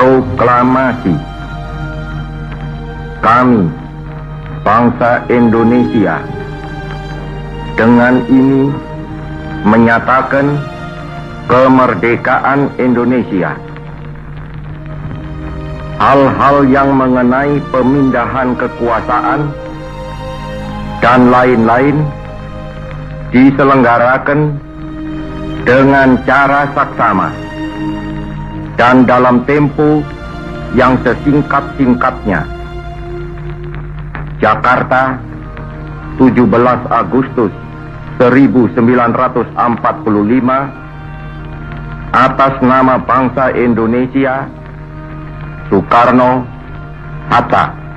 Proklamasi. Kami, bangsa Indonesia, dengan ini menyatakan kemerdekaan Indonesia. Hal-hal yang mengenai pemindahan kekuasaan dan lain-lain diselenggarakan dengan cara saksama dan dalam tempo yang sesingkat-singkatnya. Jakarta, 17 Agustus 1945, atas nama bangsa Indonesia, Soekarno, Hatta.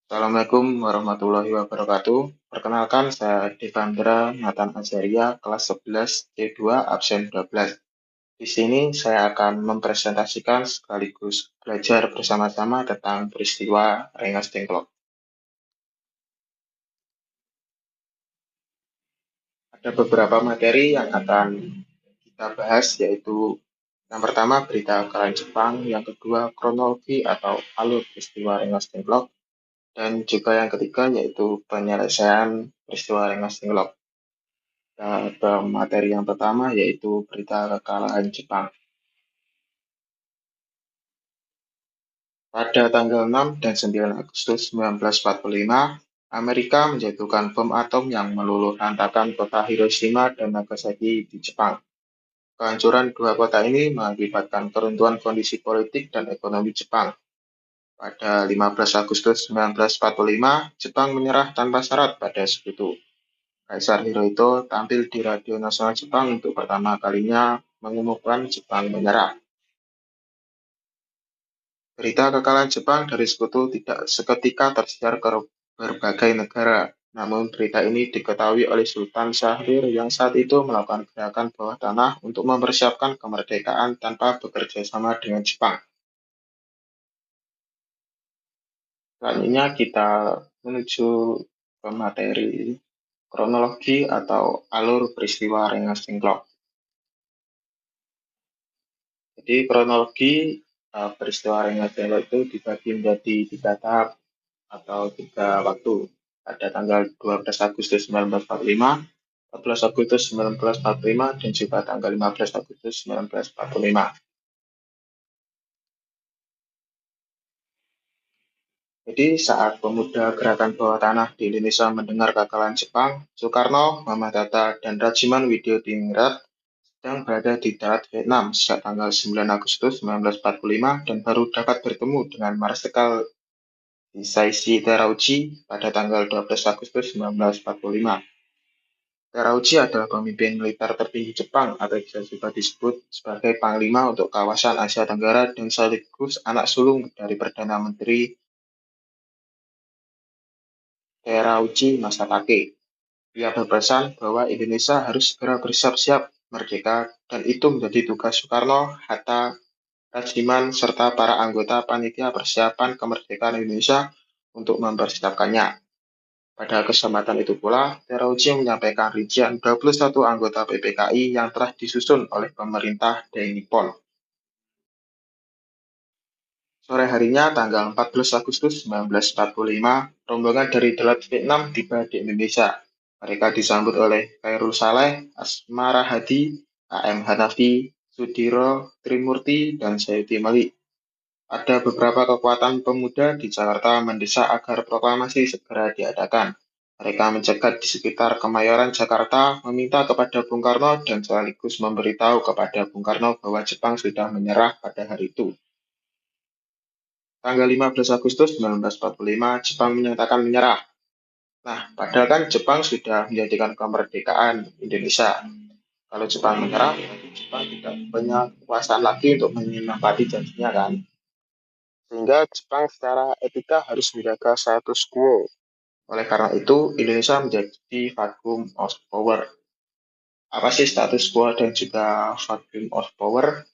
Assalamualaikum warahmatullahi wabarakatuh. Perkenalkan, saya Devandra Nathan Azaria, kelas 11 C2 absen 12. Di sini saya akan mempresentasikan sekaligus belajar bersama-sama tentang peristiwa Rengas Dengklok. Ada beberapa materi yang akan kita bahas, yaitu yang pertama berita kekalahan Jepang, yang kedua kronologi atau alur peristiwa Rengas Dengklok, dan juga yang ketiga yaitu penyelesaian peristiwa Rengas Dengklok. Ke materi yang pertama yaitu berita kekalahan Jepang. Pada tanggal 6 dan 9 Agustus 1945, Amerika menjatuhkan bom atom yang meluluhlantarkan kota Hiroshima dan Nagasaki di Jepang. Kehancuran dua kota ini mengakibatkan keruntuhan kondisi politik dan ekonomi Jepang. Pada 15 Agustus 1945, Jepang menyerah tanpa syarat pada sekutu. Kaisar Hirohito tampil di Radio Nasional Jepang untuk pertama kalinya mengumumkan Jepang menyerah. Berita kekalahan Jepang dari sekutu tidak seketika tersiar ke berbagai negara. Namun berita ini diketahui oleh Sultan Syahrir yang saat itu melakukan gerakan bawah tanah untuk mempersiapkan kemerdekaan tanpa bekerja sama dengan Jepang. Selanjutnya kita menuju ke materi kronologi atau alur peristiwa Rengas Dengklok. Jadi kronologi peristiwa Rengas Dengklok itu dibagi menjadi 3 tahap atau 3 waktu. Pada tanggal 12 Agustus 1945, 14 Agustus 1945, dan juga tanggal 15 Agustus 1945. Jadi saat pemuda gerakan bawah tanah di Indonesia mendengar kekalahan Jepang, Soekarno, Muhammad Hatta, dan Rajiman Widyodiningrat sedang berada di darat Vietnam sejak tanggal 9 Agustus 1945 dan baru dapat bertemu dengan Marsikal Hisaishi Terauchi pada tanggal 12 Agustus 1945. Terauchi adalah pemimpin militer tertinggi Jepang atau bisa juga disebut sebagai panglima untuk kawasan Asia Tenggara dan sekaligus anak sulung dari Perdana Menteri Terauchi Masatake. Ia berpesan bahwa Indonesia harus segera bersiap-siap merdeka dan itu menjadi tugas Soekarno, Hatta, Rajiman, serta para anggota panitia persiapan kemerdekaan Indonesia untuk mempersiapkannya. Pada kesempatan itu pula, Terauchi menyampaikan rincian 21 anggota PPKI yang telah disusun oleh pemerintah Dai Nippon. Sore harinya, tanggal 14 Agustus 1945, rombongan dari Dalat Vietnam tiba di Indonesia. Mereka disambut oleh Khairul Saleh, Asmara Hadi, A.M. Hanafi, Sudiro Trimurti, dan Sayuti Malik. Ada beberapa kekuatan pemuda di Jakarta mendesak agar proklamasi segera diadakan. Mereka mencegat di sekitar Kemayoran, Jakarta, meminta kepada Bung Karno dan sekaligus memberitahu kepada Bung Karno bahwa Jepang sudah menyerah pada hari itu. Tanggal 15 Agustus 1945, Jepang menyatakan menyerah. Nah, padahal kan Jepang sudah menjadikan kemerdekaan Indonesia. Kalau Jepang menyerah, Jepang tidak punya kekuasaan lagi untuk menepati janjinya kan. Sehingga Jepang secara etika harus menjaga status quo. Oleh karena itu, Indonesia menjadi vacuum of power. Apa sih status quo dan juga vacuum of power?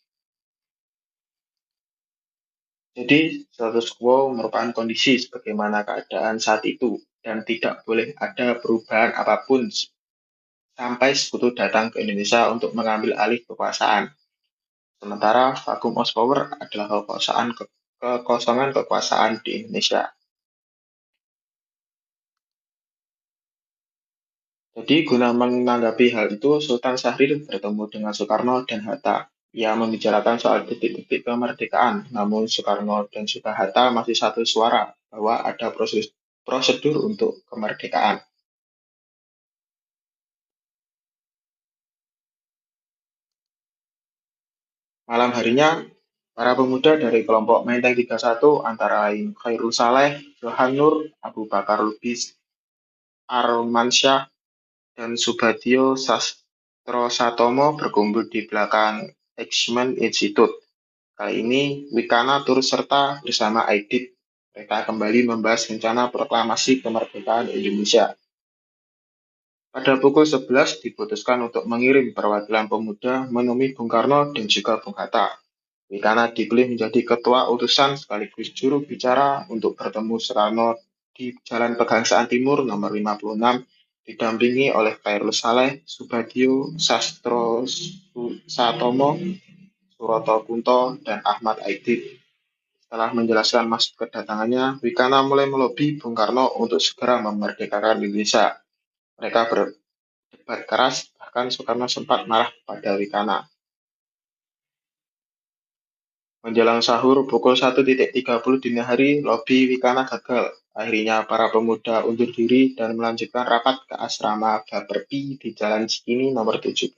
Jadi, status quo merupakan kondisi sebagaimana keadaan saat itu dan tidak boleh ada perubahan apapun sampai sekutu datang ke Indonesia untuk mengambil alih kekuasaan. Sementara vacuum of power adalah kekosongan kekuasaan di Indonesia. Jadi guna menanggapi hal itu, Sultan Syahrir bertemu dengan Soekarno dan Hatta. Ia membicarakan soal titik-titik kemerdekaan, namun Soekarno dan juga Hatta masih satu suara bahwa ada prosedur untuk kemerdekaan. Malam harinya, para pemuda dari kelompok Menteng 31 antara lain Khairul Saleh, Johan Nur, Abu Bakar Lubis, Armansyah, dan Subadio Sastro Satomo berkumpul di belakang Exmen Institute. Kali ini, Wikana turut serta bersama Aidit. Mereka kembali membahas rencana proklamasi kemerdekaan Indonesia. Pada pukul 11 diputuskan untuk mengirim perwakilan pemuda menemui Bung Karno dan juga Bung Hatta. Wikana dipilih menjadi ketua utusan sekaligus juru bicara untuk bertemu Soekarno di Jalan Pegangsaan Timur nomor 56, didampingi oleh Khairul Saleh, Subadio, Sastro Satomo, Suroto Kunto, dan Ahmad Aidit. Setelah menjelaskan maksud kedatangannya, Wikana mulai melobi Bung Karno untuk segera memerdekakan Indonesia. Mereka berdebat keras, bahkan Soekarno sempat marah pada Wikana. Menjelang sahur pukul 1.30 dini hari, lobi Wikana gagal. Akhirnya para pemuda undur diri dan melanjutkan rapat ke asrama Baperpi di Jalan Cikini nomor 71.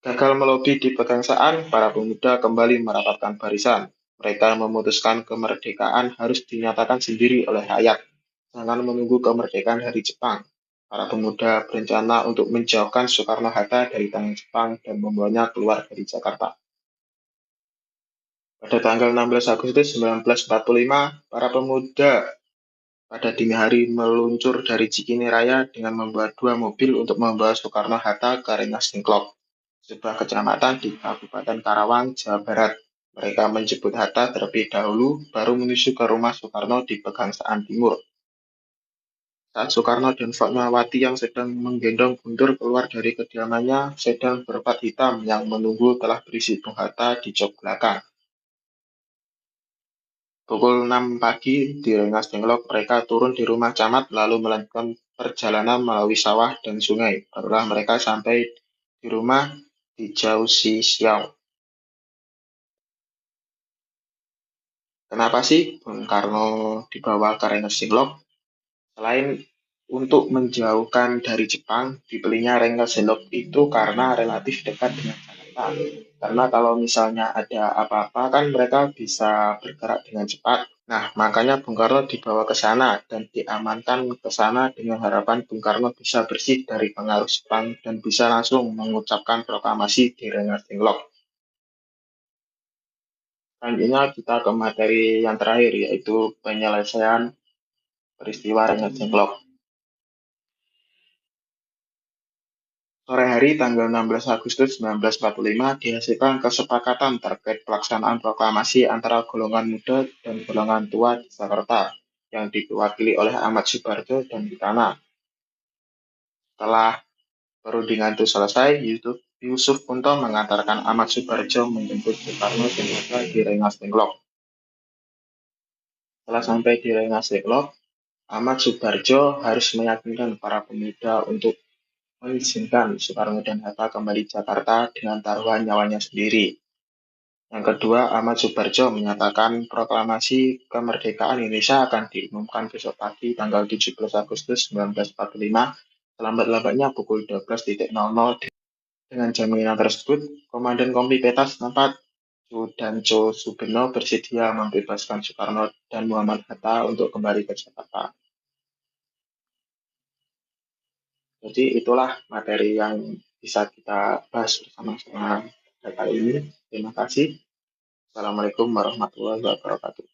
Gagal melobi di Pegangsaan, para pemuda kembali merapatkan barisan. Mereka memutuskan kemerdekaan harus dinyatakan sendiri oleh rakyat. Jangan menunggu kemerdekaan dari Jepang. Para pemuda berencana untuk menjauhkan Soekarno-Hatta dari tangan Jepang dan membawanya keluar dari Jakarta. Pada tanggal 16 Agustus 1945, para pemuda pada dini hari meluncur dari Cikini Raya dengan membawa 2 mobil untuk membawa Soekarno-Hatta ke Rengas Dengklok, sebuah kecamatan di Kabupaten Karawang, Jawa Barat. Mereka menjemput Hatta terlebih dahulu, baru menuju ke rumah Soekarno di Pegangsaan Timur. Saat Soekarno dan Fatmawati yang sedang menggendong Guntur keluar dari kediamannya, sedan berplat hitam yang menunggu telah berisi Bung Hatta di jok belakang. Pukul 6 pagi di Rengas Dengklok, mereka turun di rumah camat lalu melanjutkan perjalanan melalui sawah dan sungai. Barulah mereka sampai di rumah di Jausi Siau. Kenapa sih Bung Karno dibawa ke Rengas Dengklok? Selain untuk menjauhkan dari Jepang, dipilihnya Rengas Dengklok itu karena relatif dekat dengan Jakarta. Karena kalau misalnya ada apa-apa kan mereka bisa bergerak dengan cepat. Nah, makanya Bung Karno dibawa ke sana dan diamankan ke sana dengan harapan Bung Karno bisa bersih dari pengaruh Jepang dan bisa langsung mengucapkan proklamasi di Rengas Dengklok. Selanjutnya kita ke materi yang terakhir yaitu penyelesaian peristiwa Rengas Dengklok. Sore hari tanggal 16 Agustus 1945 dihasilkan kesepakatan terkait pelaksanaan proklamasi antara golongan muda dan golongan tua di Jakarta yang diwakili oleh Ahmad Subarjo dan Wikana. Setelah perundingan itu selesai, Yusuf Punto mengantarkan Ahmad Subarjo menjemput Soekarno dan Hatta di Rengas Dengklok. Setelah sampai di Rengas Dengklok, Ahmad Subarjo harus meyakinkan para pemuda untuk mengizinkan Soekarno dan Hatta kembali Jakarta dengan taruhan nyawanya sendiri. Yang kedua, Ahmad Subarjo menyatakan proklamasi kemerdekaan Indonesia akan diumumkan besok pagi tanggal 17 Agustus 1945 selambat-lambatnya pukul 12.00. Dengan jaminan tersebut, Komandan Kompi Petas 4 Sudanco Sugeno bersedia membebaskan Soekarno dan Muhammad Hatta untuk kembali ke Jakarta. Jadi itulah materi yang bisa kita bahas bersama-sama kali ini. Terima kasih. Assalamualaikum warahmatullahi wabarakatuh.